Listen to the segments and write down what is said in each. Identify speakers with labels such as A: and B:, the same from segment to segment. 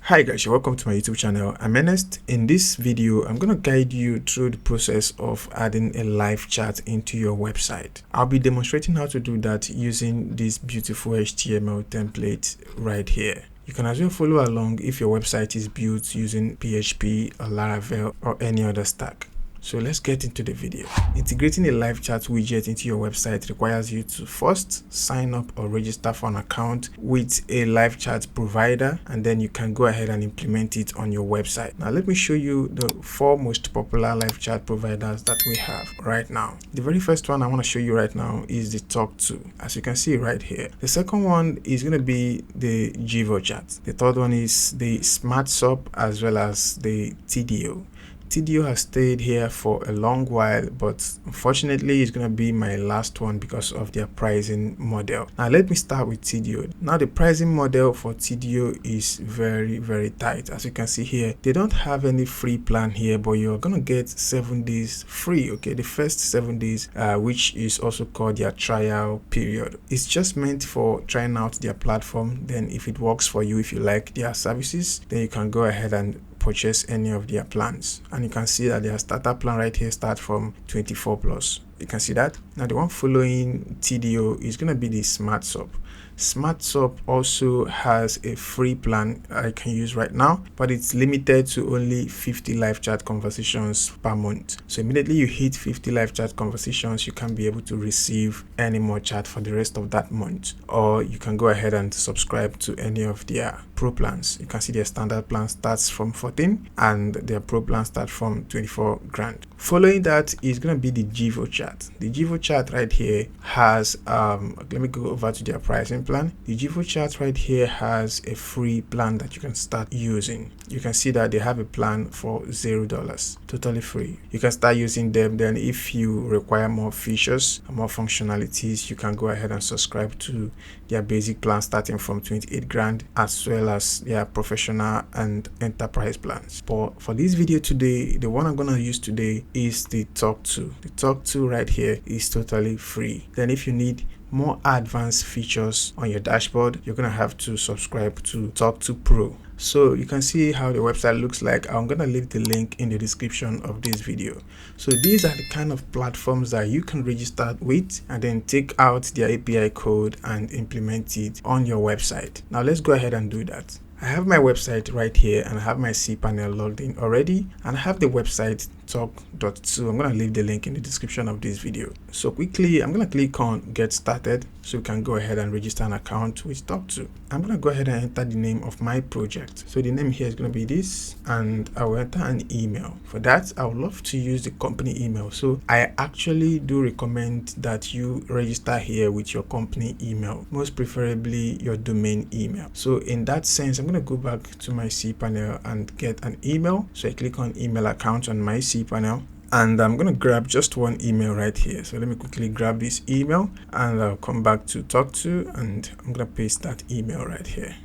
A: Hi guys, welcome to my YouTube channel. I'm Ernest. In this video, I'm going to guide you through the process of adding a live chat into your website. I'll be demonstrating how to do that using this beautiful HTML template right here. You can as well follow along if your website is built using PHP or Laravel or any other stack. So let's get into the video. Integrating a live chat widget into your website requires you to first sign up or register for an account with a live chat provider, and then you can go ahead and implement it on your website. Now let me show you the 4 most popular live chat providers that we have right now. The very first one I want to show you right now is the Tawk.to, as you can see right here. The second one is going to be the JavaScript. The third one is the SmartSub as well as the Tawk.to. Tawk.to has stayed here for a long while, but unfortunately it's going to be my last one because of their pricing model. Now let me start with Tawk.to. Now the pricing model for Tawk.to is very tight. As you can see here, they don't have any free plan here, but you're going to get 7 days free. Okay, the first 7 days, which is also called their trial period. It's just meant for trying out their platform. Then if it works for you, if you like their services, then you can go ahead and purchase any of their plans. And you can see that their starter plan right here starts from 24 plus. You can see that. Now the one following Tawk.to is going to be the SmartSub. SmartSub also has a free plan I can use right now, but it's limited to only 50 live chat conversations per month. So immediately you hit 50 live chat conversations, you can be able to receive any more chat for the rest of that month. Or you can go ahead and subscribe to any of their pro plans. You can see their standard plan starts from 14 and their pro plan starts from 24 grand. Following that is going to be the JavaScript. The JavaScript right here has let me go over to their pricing plan. The JavaScript right here has a free plan that you can start using. You can see that they have a plan for $0, totally free. You can start using them. Then if you require more features and more functionalities, you can go ahead and subscribe to their basic plan starting from 28 grand, as well as their professional and enterprise plans. But for this video today, the one I'm going to use today is the Tawk.to. The Tawk.to right here is totally free. Then if you need more advanced features on your dashboard, you're going to have to subscribe to Tawk.to Pro. So you can see how the website looks like. I'm going to leave the link in the description of this video. So these are the kind of platforms that you can register with and then take out their API code and implement it on your website. Now let's go ahead and do that. I have my website right here and I have my cPanel logged in already, and I have the website Tawk.to. I'm going to leave the link in the description of this video. So quickly, I'm going to click on get started so we can go ahead and register an account with Tawk.to. I'm going to go ahead and enter the name of my project. So the name here is going to be this, and I will enter an email. For that, I would love to use the company email. So I actually do recommend that you register here with your company email, most preferably your domain email. So in that sense, I'm going to go back to my cPanel and get an email. So I click on email account on my cPanel, and I'm going to grab just one email right here. So let me quickly grab this email and I'll come back to Tawk.to, and I'm going to paste that email right here.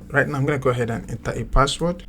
A: Right now I'm going to go ahead and enter a password.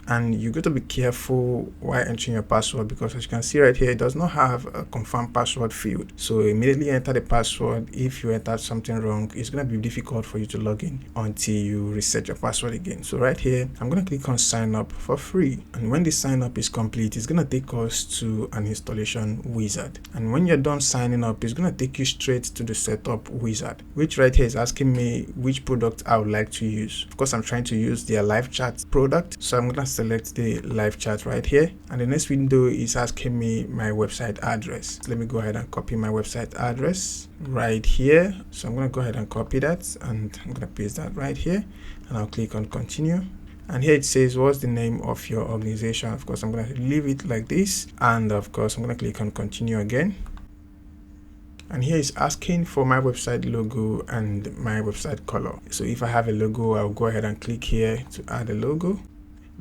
A: And you got to be careful while entering your password, because as you can see right here, it does not have a confirmed password field. So immediately enter the password. If you enter something wrong, it's going to be difficult for you to log in until you reset your password again. So right here, I'm going to click on sign up for free. And when the sign up is complete, it's going to take us to an installation wizard. And when you're done signing up, it's going to take you straight to the setup wizard, which right here is asking me which product I would like to use. Of course, I'm trying to use their live chat product. So I'm going to select the live chat right here, and the next window is asking me my website address. Let me go ahead and copy my website address right here. So I'm going to go ahead and copy that, and I'm going to paste that right here, and I'll click on continue. And here it says what's the name of your organization. Of course, I'm going to leave it like this, and of course I'm going to click on continue again. And here it's asking for my website logo and my website color. So if I have a logo, I'll go ahead and click here to add a logo.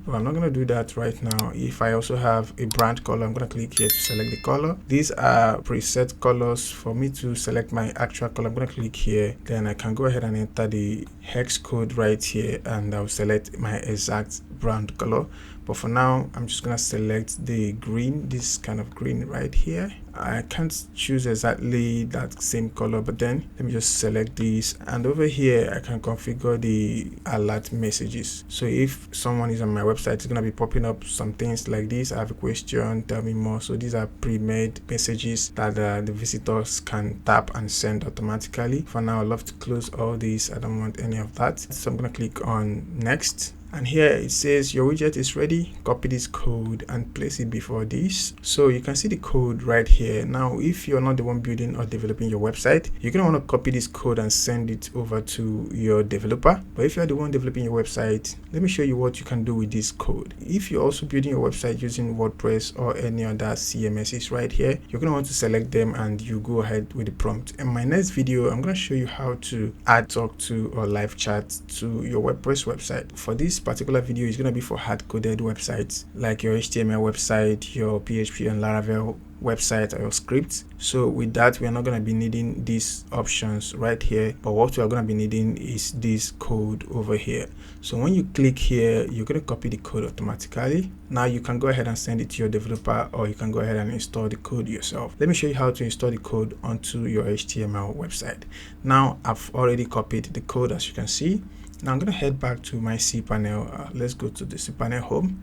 A: But I'm not going to do that right now. If I also have a brand color, I'm going to click here to select the color. These are preset colors. For me to select my actual color, I'm going to click here. Then I can go ahead and enter the hex code right here, and I'll select my exact brown color, but for now I'm just gonna select the green, this kind of green right here. I can't choose exactly that same color, but then let me just select this, and over here I can configure the alert messages. So if someone is on my website, it's gonna be popping up some things like this: I have a question, tell me more. So these are pre-made messages that the visitors can tap and send automatically. For now, I'd love to close all these. I don't want any of that, so I'm gonna click on next. And here it says your widget is ready. Copy this code and place it before this. So you can see the code right here. Now, if you're not the one building or developing your website, you're going to want to copy this code and send it over to your developer. But if you're the one developing your website, let me show you what you can do with this code. If you're also building your website using WordPress or any other CMSs right here, you're going to want to select them and you go ahead with the prompt. In my next video, I'm going to show you how to add Tawk.to or live chat to your WordPress website. For this particular video is going to be for hard-coded websites like your HTML website, your PHP and Laravel website, or your scripts. So with that, we are not going to be needing these options right here, but what we are going to be needing is this code over here. So when you click here, you're going to copy the code automatically. Now you can go ahead and send it to your developer, or you can go ahead and install the code yourself. Let me show you how to install the code onto your HTML website. Now I've already copied the code, as you can see. Now I'm going to head back to my cPanel. Let's go to the cPanel home,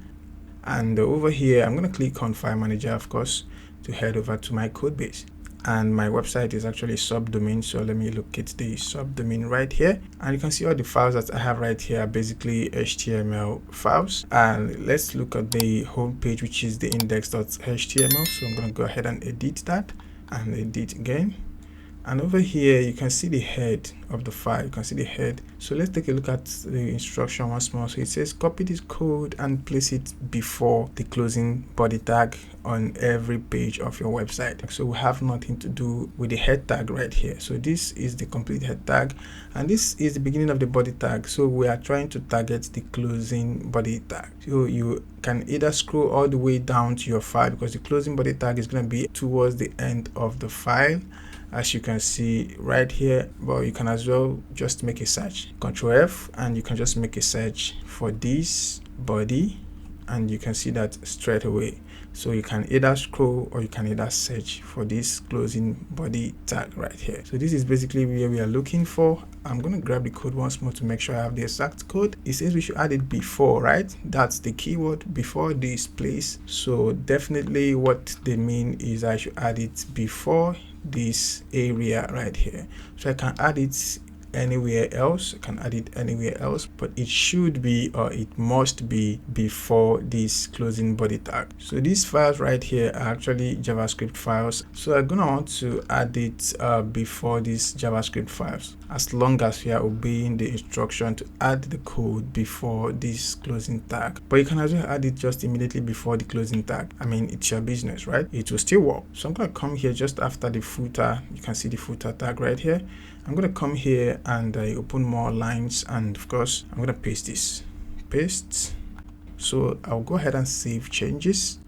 A: and over here I'm going to click on File Manager, of course, to head over to my code base. And my website is actually subdomain, so let me locate the subdomain right here, and you can see all the files that I have right here are basically HTML files. And let's look at the home page, which is the index.html. So I'm going to go ahead and edit that, and edit again. And over here you can see the head of the file. You can see the head. So let's take a look at the instruction once more. So it says copy this code and place it before the closing body tag on every page of your website. So we have nothing to do with the head tag right here. So this is the complete head tag, and this is the beginning of the body tag. So we are trying to target the closing body tag. So you can either scroll all the way down to your file, because the closing body tag is going to be towards the end of the file, as you can see right here. But you can as well just make a search, Control F, and you can just make a search for this body, and you can see that straight away. So you can either scroll or you can either search for this closing body tag right here. So this is basically where we are looking for. I'm going to grab the code once more to make sure I have the exact code. It says we should add it before, right? That's the keyword, before this place. So definitely what they mean is I should add it before this area right here. So I can add it anywhere else. I can add it anywhere else, but it should be, or it must be, before this closing body tag. So these files right here are actually JavaScript files, so I'm gonna want to add it before these JavaScript files, as long as we are obeying the instruction to add the code before this closing tag. But you can as well add it just immediately before the closing tag. I mean, it's your business, right? It will still work. So I'm gonna come here just after the footer. You can see the footer tag right here. I'm going to come here and open more lines, and of course I'm going to paste this. Paste. So I'll go ahead and save changes.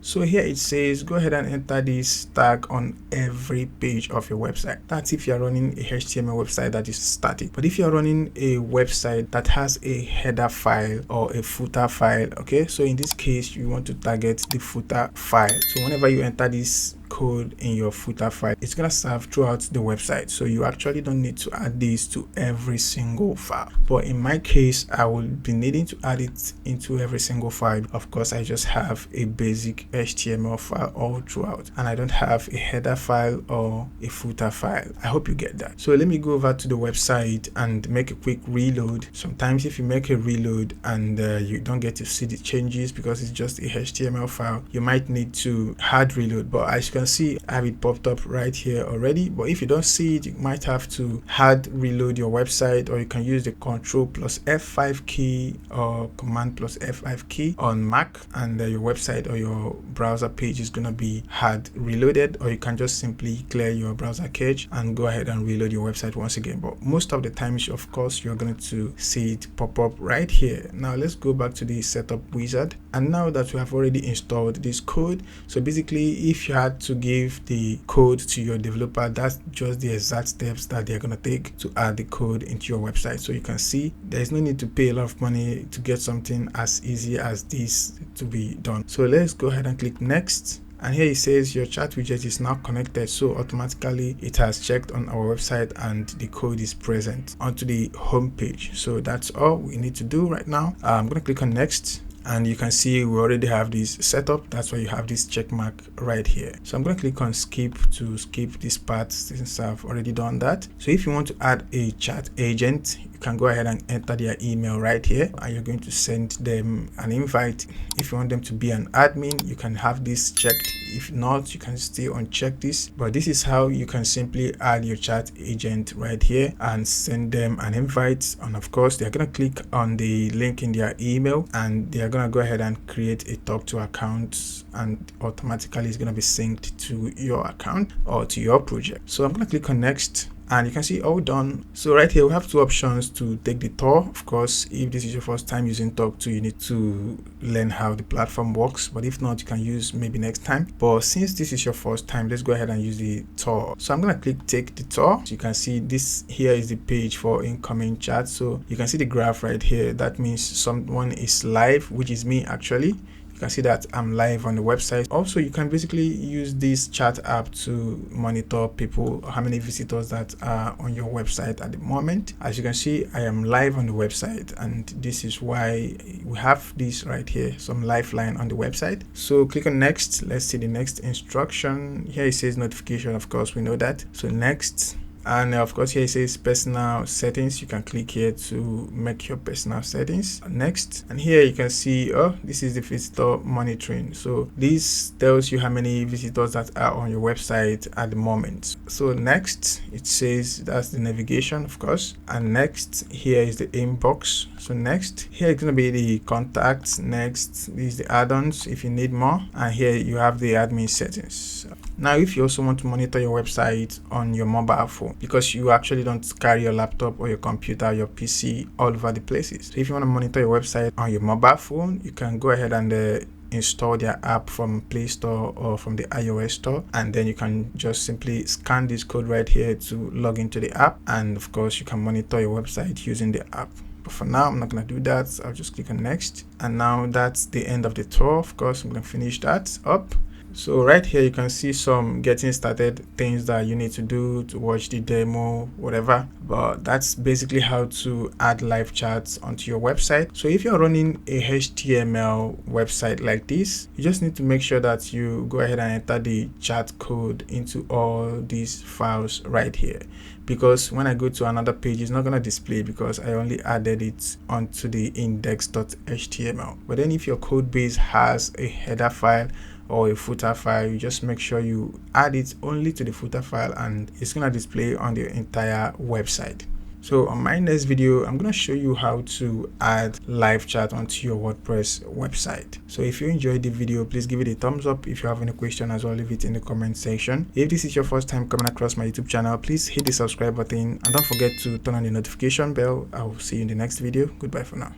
A: So here it says go ahead and enter this tag on every page of your website. That's if you're running a HTML website that is static. But if you're running a website that has a header file or a footer file, okay, so in this case you want to target the footer file. So whenever you enter this code in your footer file, it's gonna serve throughout the website, so you actually don't need to add this to every single file. But in my case, I will be needing to add it into every single file. Of course, I just have a basic HTML file all throughout, and I don't have a header file or a footer file. I hope you get that. So let me go over to the website and make a quick reload. Sometimes if you make a reload and you don't get to see the changes because it's just a HTML file, you might need to hard reload. But as you can see, I have it popped up right here already. But if you don't see it, you might have to hard reload your website, or you can use the Control plus F5 key or Command plus F5 key on Mac, and your website or your browser page is going to be hard reloaded. Or you can just simply clear your browser cache and go ahead and reload your website once again. But most of the times, of course, you're going to see it pop up right here. Now let's go back to the setup wizard, and now that we have already installed this code, so basically if you had to to give the code to your developer, that's just the exact steps that they're going to take to add the code into your website. So you can see there's no need to pay a lot of money to get something as easy as this to be done. So let's go ahead and click next. And here it says your chat widget is now connected, so automatically it has checked on our website and the code is present onto the home page. So that's all we need to do right now. I'm going to click on next. And you can see we already have this set up. That's why you have this check mark right here. So I'm going to click on skip to skip this part since I've already done that. So if you want to add a chat agent, you can go ahead and enter their email right here, and you're going to send them an invite. If you want them to be an admin, you can have this checked. If not, you can still uncheck this. But this is how you can simply add your chat agent right here and send them an invite. And of course, they're going to click on the link in their email, and they're going to go ahead and create a Tawk.to account, and automatically it's going to be synced to your account or to your project. So I'm going to click on next. And you can see all done. So right here we have two options to take the tour. Of course, if this is your first time using Tawk.to, you need to learn how the platform works, but if not, you can use maybe next time. But since this is your first time, let's go ahead and use the tour. So I'm going to click take the tour. So you can see this here is the page for incoming chat. So you can see the graph right here. That means someone is live, which is me actually. You can see that I'm live on the website. Also, you can basically use this chat app to monitor people, how many visitors that are on your website at the moment. As you can see, I am live on the website, and this is why we have this right here, some lifeline on the website. So click on next. Let's see the next instruction. Here it says notification. Of course, we know that. So next. And of course here it says personal settings. You can click here to make your personal settings. Next, and here you can see, oh, this is the visitor monitoring. So this tells you how many visitors that are on your website at the moment. So next, it says that's the navigation, of course. And next, here is the inbox. So next, here it's going to be the contacts. Next is the add-ons if you need more. And here you have the admin settings. Now, if you also want to monitor your website on your mobile phone, because you actually don't carry your laptop or your computer, your PC all over the places. So if you want to monitor your website on your mobile phone, you can go ahead and install their app from Play Store or from the iOS store, and then you can just simply scan this code right here to log into the app, and of course you can monitor your website using the app. But for now, I'm not going to do that. So I'll just click on next, and now that's the end of the tour. Of course, I'm going to finish that up. So right here you can see some getting started things that you need to do to watch the demo, whatever. But that's basically how to add live chats onto your website. So if you're running a HTML website like this, you just need to make sure that you go ahead and enter the chat code into all these files right here, because when I go to another page, it's not going to display because I only added it onto the index.html. But then if your code base has a header file or a footer file, you just make sure you add it only to the footer file, and it's going to display on the entire website. So on my next video, I'm going to show you how to add live chat onto your WordPress website. So if you enjoyed the video, please give it a thumbs up. If you have any question as well, leave it in the comment section. If this is your first time coming across my YouTube channel, please hit the subscribe button and don't forget to turn on the notification bell. I will see you in the next video. Goodbye for now.